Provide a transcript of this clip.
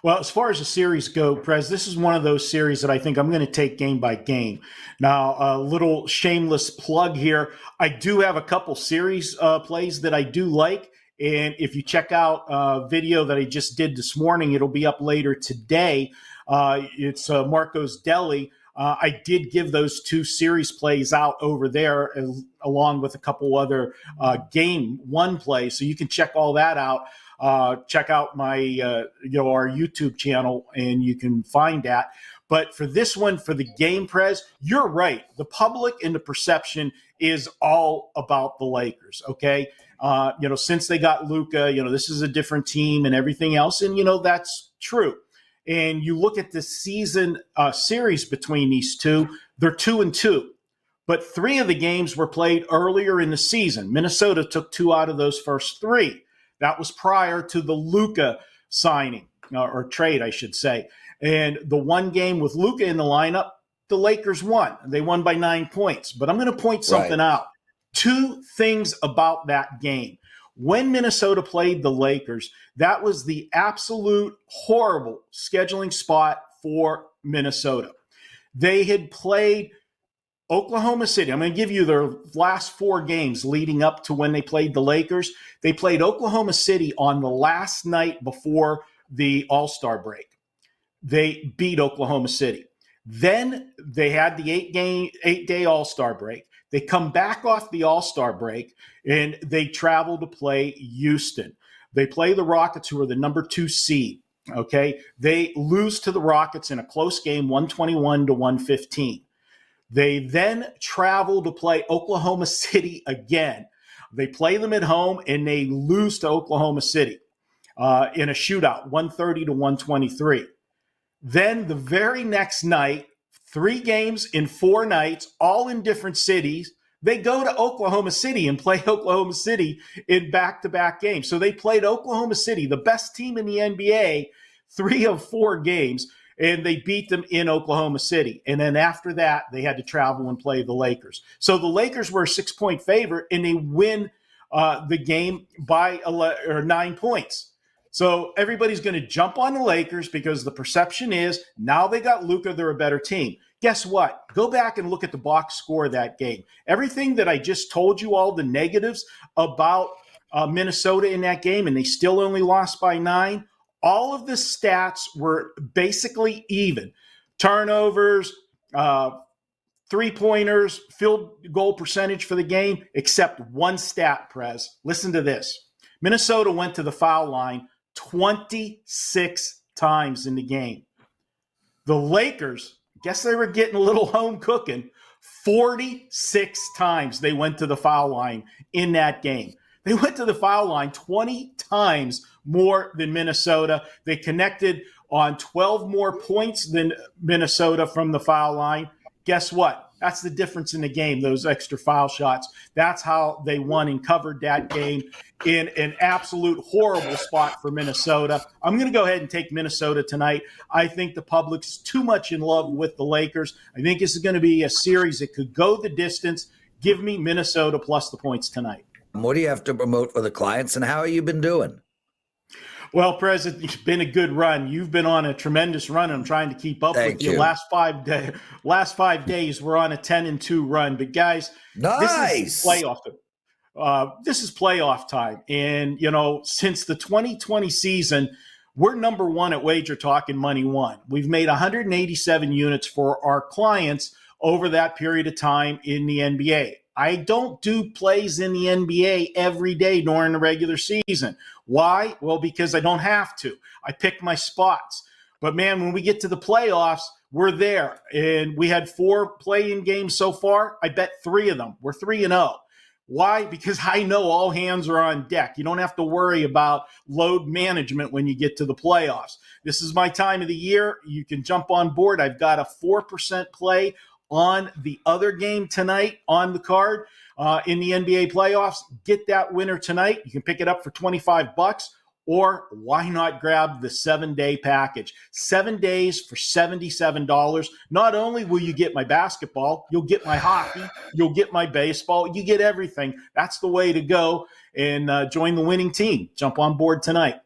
Well, as far as the series go, Prez, this is one of those series that I think I'm going to take game by game. Now, a little shameless plug here. I do have a couple series plays that I do like. And if you check out a video that I just did this morning, it'll be up later today. It's Marco's Deli. I did give those two series plays out over there along with a couple other game one plays. So you can check all that out. Check out my, our YouTube channel and you can find that. But for this one, for the game, Prez, you're right. The public and the perception is all about the Lakers. Okay. Since they got Luka, this is a different team and everything else. And, that's true. And you look at the season series between these two, they're 2-2. But 3 of the games were played earlier in the season. Minnesota took 2 out of those first 3. That was prior to the Luka signing, or trade, I should say. And the one game with Luka in the lineup, the Lakers won. They won by 9 points. But I'm going to point something out. 2 things about that game. When Minnesota played the Lakers, that was the absolute horrible scheduling spot for Minnesota. They had played Oklahoma City. I'm going to give you their last 4 games leading up to when they played the Lakers. They played Oklahoma City on the last night before the All-Star break. They beat Oklahoma City. Then they had the 8-day All-Star break. They come back off the All-Star break, and they travel to play Houston. They play the Rockets, who are the number 2 seed, okay? They lose to the Rockets in a close game, 121-115. They then travel to play Oklahoma City again. They play them at home, and they lose to Oklahoma City in a shootout, 130-123. Then the very next night, 3 games in 4 nights, all in different cities. They go to Oklahoma City and play Oklahoma City in back-to-back games. So they played Oklahoma City, the best team in the NBA, 3 of 4 games, and they beat them in Oklahoma City. And then after that, they had to travel and play the Lakers. So the Lakers were a 6-point favorite, and they win the game by 9 points. So everybody's going to jump on the Lakers because the perception is now they got Luka, they're a better team. Guess what? Go back and look at the box score of that game. Everything that I just told you, all the negatives about Minnesota in that game, and they still only lost by 9, all of the stats were basically even. Turnovers, 3-pointers, field goal percentage for the game, except one stat, Prez. Listen to this. Minnesota went to the foul line 26 times in the game. The Lakers, guess they were getting a little home cooking, 46 times they went to the foul line in that game. They went to the foul line 20 times more than Minnesota. They connected on 12 more points than Minnesota from the foul line. Guess what? That's the difference in the game, those extra foul shots. That's how they won and covered that game in an absolute horrible spot for Minnesota. I'm going to go ahead and take Minnesota tonight. I think the public's too much in love with the Lakers. I think this is going to be a series that could go the distance. Give me Minnesota plus the points tonight. What do you have to promote for the clients, and how have you been doing? Well, President, it's been a good run. You've been on a tremendous run. I'm trying to keep up with you. Last 5 days, we're on a 10-2 run. But guys, nice. This is playoff time. And, since the 2020 season, we're number 1 at Wager Talk and Money One. We've made 187 units for our clients over that period of time in the NBA. I don't do plays in the NBA every day during the regular season. Why? Well, because I don't have to. I pick my spots. But, man, when we get to the playoffs, we're there. And we had 4 play-in games so far. I bet 3 of them. We're 3-0. Why? Because I know all hands are on deck. You don't have to worry about load management when you get to the playoffs. This is my time of the year. You can jump on board. I've got a 4% play on the other game tonight on the card in the NBA playoffs. Get that winner tonight. You can pick it up for $25, or why not grab the 7-day package? 7 days for $77. Not only will you get my basketball, you'll get my hockey, you'll get my baseball, you get everything. That's the way to go and join the winning team. Jump on board tonight.